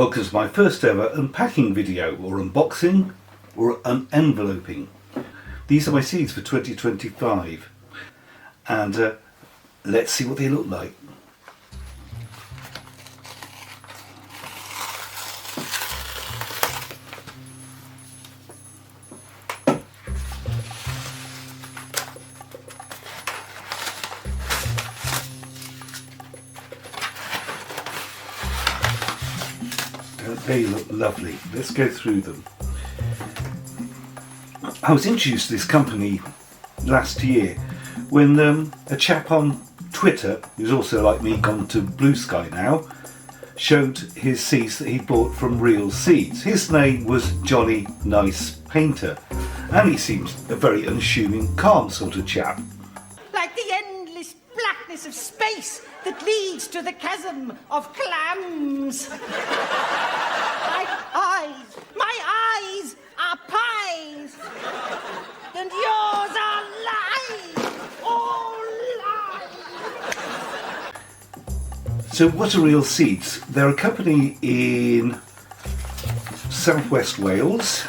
Welcome to my first ever unpacking video, or unboxing, or enveloping. These are my seeds for 2025, and let's see what they look like. They look lovely. Let's go through them. I was introduced to this company last year when a chap on Twitter, who's also like me gone to Blue Sky now, showed his seeds that he bought from Real Seeds. His name was Johnny Nice Painter, and he seems a very unassuming, calm sort of chap. Like the endless blackness of space that leads to the chasm of clams. My eyes are pies, and yours are lies, all lies. So what are Real Seeds? They're a company in southwest Wales,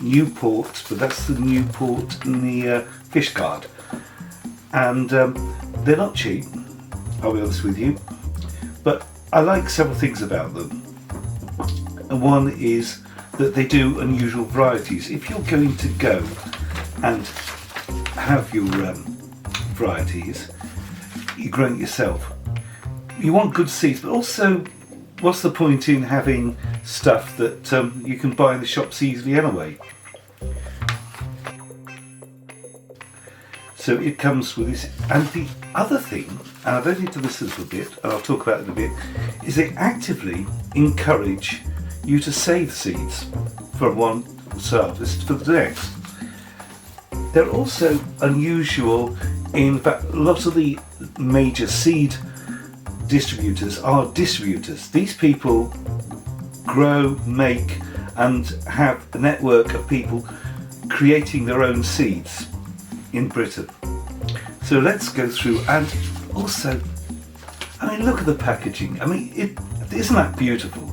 Newport, but that's the Newport near Fishguard. And they're not cheap, I'll be honest with you, but I like several things about them. And one is that they do unusual varieties. If you're going to go and have your varieties, you grow it yourself. You want good seeds, but also, what's the point in having stuff that you can buy in the shops easily anyway? So it comes with this. And the other thing, and I've only done this a little bit, and I'll talk about it in a bit, is they actively encourage you to save seeds from one harvest for the next. They're also unusual in fact. A lot of the major seed distributors are distributors. These people grow, make, and have a network of people creating their own seeds in Britain. So let's go through, and also, I mean, look at the packaging. I mean, isn't that beautiful?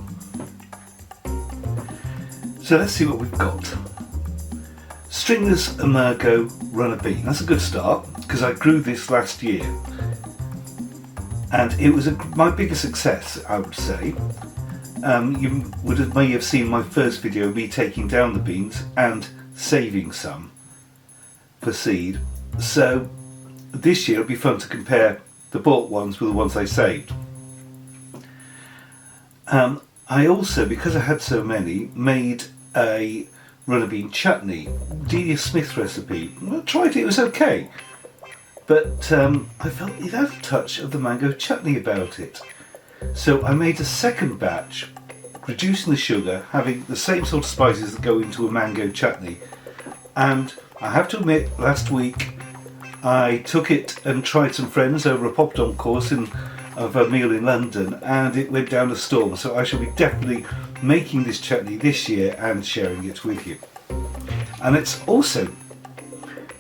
So let's see what we've got. Stringless Emergo runner bean. That's a good start, because I grew this last year, and it was my biggest success, I would say. You may have seen my first video of me taking down the beans and saving some for seed. So this year it'll be fun to compare the bought ones with the ones I saved. I also, because I had so many, made a runner bean chutney, Delia Smith recipe. I tried it, it was okay, but I felt it had a touch of the mango chutney about it. So I made a second batch, reducing the sugar, having the same sort of spices that go into a mango chutney. And I have to admit, last week I took it and tried some friends over a popcorn course of a meal in London, and it went down a storm. So I shall be definitely making this chutney this year and sharing it with you. And it's also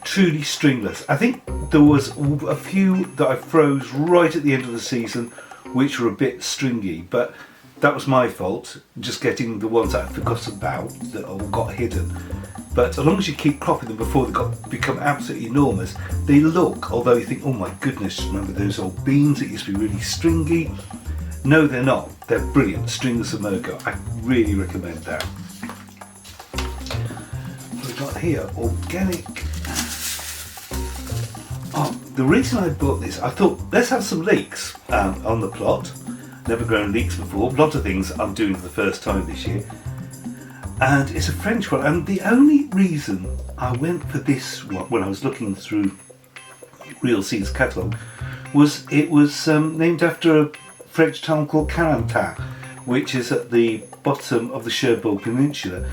truly stringless. I think there was a few that I froze right at the end of the season which were a bit stringy, but that was my fault, just getting the ones that I forgot about that all got hidden. But as long as you keep cropping them before they become absolutely enormous, they look, although you think, oh my goodness, remember those old beans that used to be really stringy? No, they're not. They're brilliant. Stringless Emergo. I really recommend that. What we've got here, organic. Oh, the reason I bought this, I thought, let's have some leeks on the plot. Never grown leeks before. A lot of things I'm doing for the first time this year. And it's a French one, and the only reason I went for this one when I was looking through Real Seeds catalogue was it was named after a French town called Carentan, which is at the bottom of the Cherbourg Peninsula.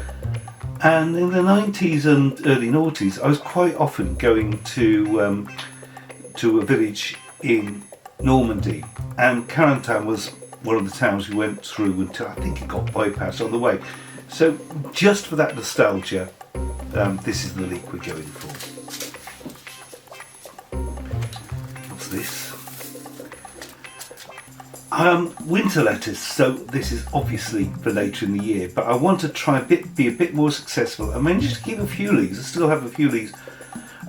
And in the 90s and early noughties, I was quite often going to a village in Normandy, and Carentan was one of the towns we went through until I think it got bypassed on the way. So just for that nostalgia, this is the leek we're going for. What's this? Winter lettuce, so this is obviously for later in the year, but I want to try be a bit more successful. I managed to keep a few leaves. I still have a few leaves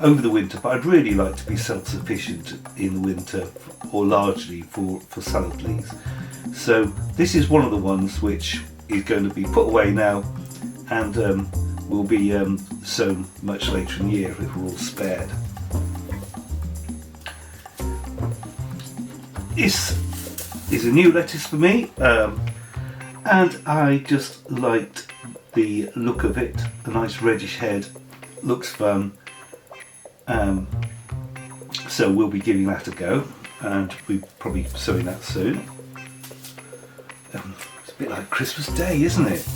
over the winter, but I'd really like to be self-sufficient in the winter, or largely for salad leaves. So this is one of the ones which is going to be put away now, and will be sown much later in the year if we're all spared. This is a new lettuce for me, and I just liked the look of it. A nice reddish head, looks fun. So we'll be giving that a go, and we're probably sowing that soon. It's a bit like Christmas Day, isn't it?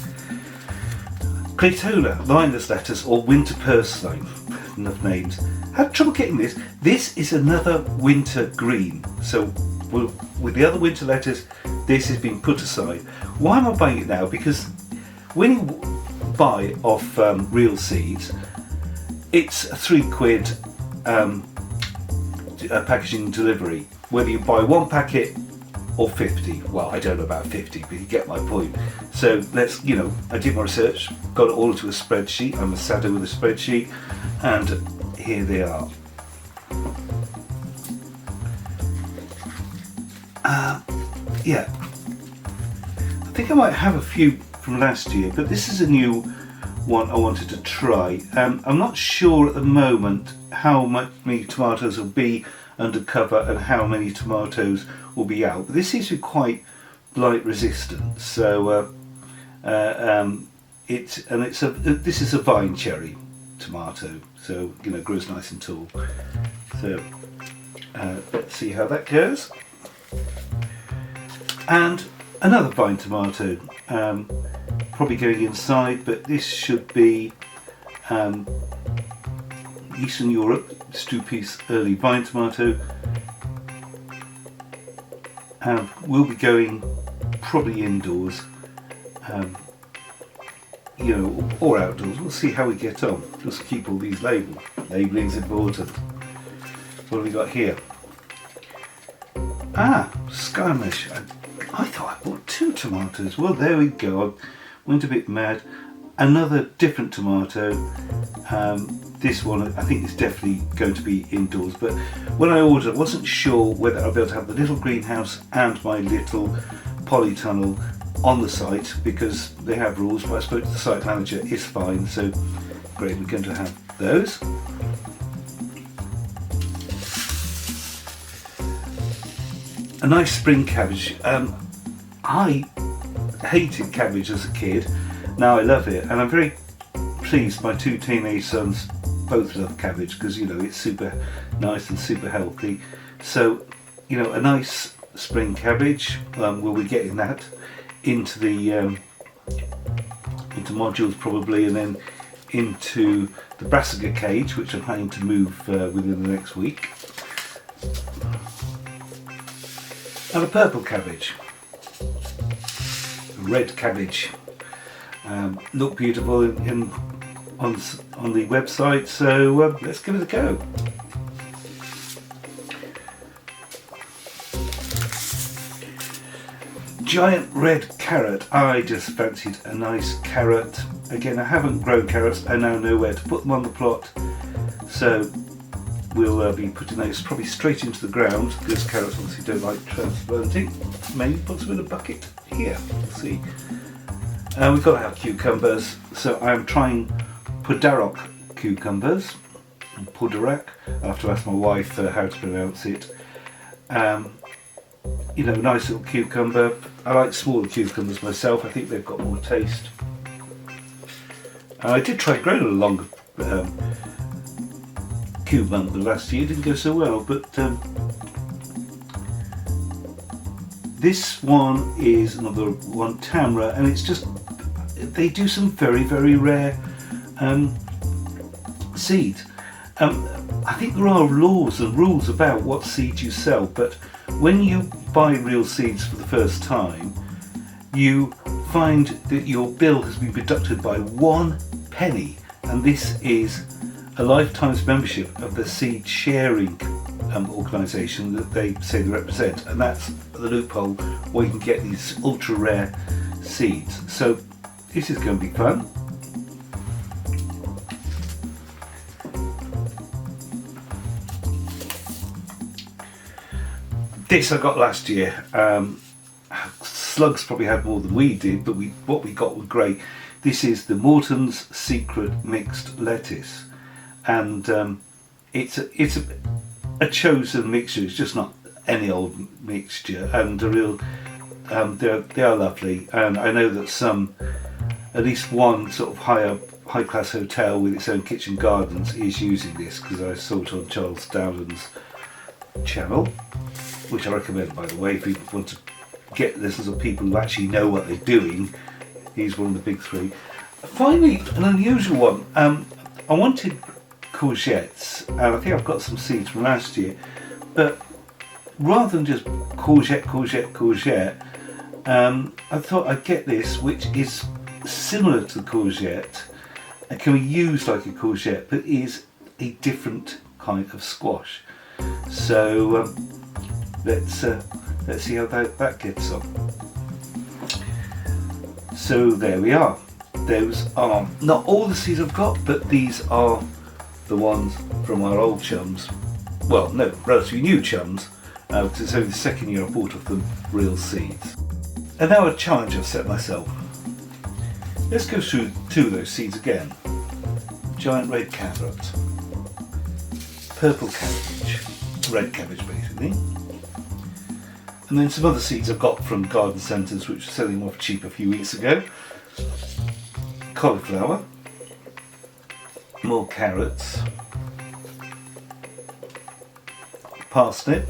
Claytona, lineless lettuce, or winter purslane, enough names. Had trouble getting this. This is another winter green. So with the other winter lettuce, this has been put aside. Why am I buying it now? Because when you buy off real seeds, it's a £3 packaging delivery, whether you buy one packet or 50. Well, I don't know about 50, but you get my point. So let's, I did my research, got it all into a spreadsheet. I'm a saddo with a spreadsheet, and here they are. Yeah, I think I might have a few from last year, but this is a new one I wanted to try. I'm not sure at the moment how many tomatoes will be under cover and how many tomatoes will be out, but this seems to be quite blight resistant. So this is a vine cherry tomato, so grows nice and tall. So let's see how that goes. And another vine tomato, probably going inside, but this should be Eastern Europe, Stupis early vine tomato. We'll be going probably indoors, or outdoors. We'll see how we get on. Just keep all these labels. Labelling's important. What have we got here? Skymesh. I thought I bought 2 tomatoes. Well, there we go. I went a bit mad. Another different tomato. This one I think is definitely going to be indoors, but when I ordered I wasn't sure whether I'll be able to have the little greenhouse and my little polytunnel on the site, because they have rules, but I spoke to the site manager, it's fine, so great, we're going to have those. A nice spring cabbage. I hated cabbage as a kid, now I love it, and I'm very pleased my 2 teenage sons both love cabbage, because it's super nice and super healthy. So a nice spring cabbage, we'll be getting that into the into modules probably, and then into the brassica cage, which I'm planning to move within the next week. And a purple cabbage, a red cabbage, look beautiful on the website, so let's give it a go. Giant red carrot. I just fancied a nice carrot. Again, I haven't grown carrots, I now know where to put them on the plot, so we'll be putting those probably straight into the ground, because carrots obviously don't like transplanting. Maybe put them in a bucket here, we'll see. We've got to have cucumbers, so I'm trying Podarok cucumbers, Podarak. I have to ask my wife how to pronounce it. Nice little cucumber. I like smaller cucumbers myself, I think they've got more taste. I did try growing a longer cucumber last year, didn't go so well, but this one is another one, Tamra, and it's just, they do some very, very rare seeds. I think there are laws and rules about what seeds you sell, but when you buy real seeds for the first time, you find that your bill has been deducted by 1 penny, and this is a lifetime's membership of the seed sharing organisation that they say they represent, and that's the loophole where you can get these ultra rare seeds. So this is going to be fun. This I got last year. Slugs probably had more than we did, but what we got was great. This is the Morton's Secret Mixed Lettuce, and it's a chosen mixture. It's just not any old mixture, and a real they are lovely. And I know that at least one sort of high class hotel with its own kitchen gardens is using this, because I saw it on Charles Dowland's channel, which I recommend, by the way, if people want to get this as a people who actually know what they're doing. He's one of the big three. Finally, an unusual one. I wanted courgettes, and I think I've got some seeds from last year, but rather than just courgette, I thought I'd get this, which is similar to the courgette and can be used like a courgette, but is a different kind of squash. So let's see how that gets on. So there we are. Those are not all the seeds I've got, but these are the ones from our old chums. Well, no, relatively new chums, because it's only the second year I bought off them real seeds. And now a challenge I've set myself. Let's go through two of those seeds again. Giant red carrot, purple cabbage, red cabbage basically, and then some other seeds I've got from garden centres which were selling off cheap a few weeks ago. Cauliflower, more carrots, parsnip,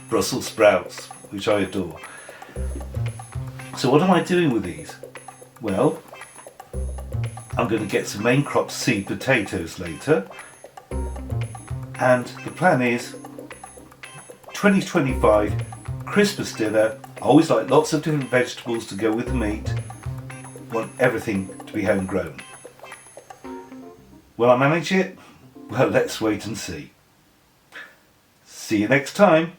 Brussels sprouts, which I adore. So what am I doing with these? Well, I'm going to get some main crop seed potatoes later, and the plan is 2025 Christmas dinner. I always like lots of different vegetables to go with the meat. Want everything to be homegrown. Will I manage it? Well, let's wait and see. See you next time.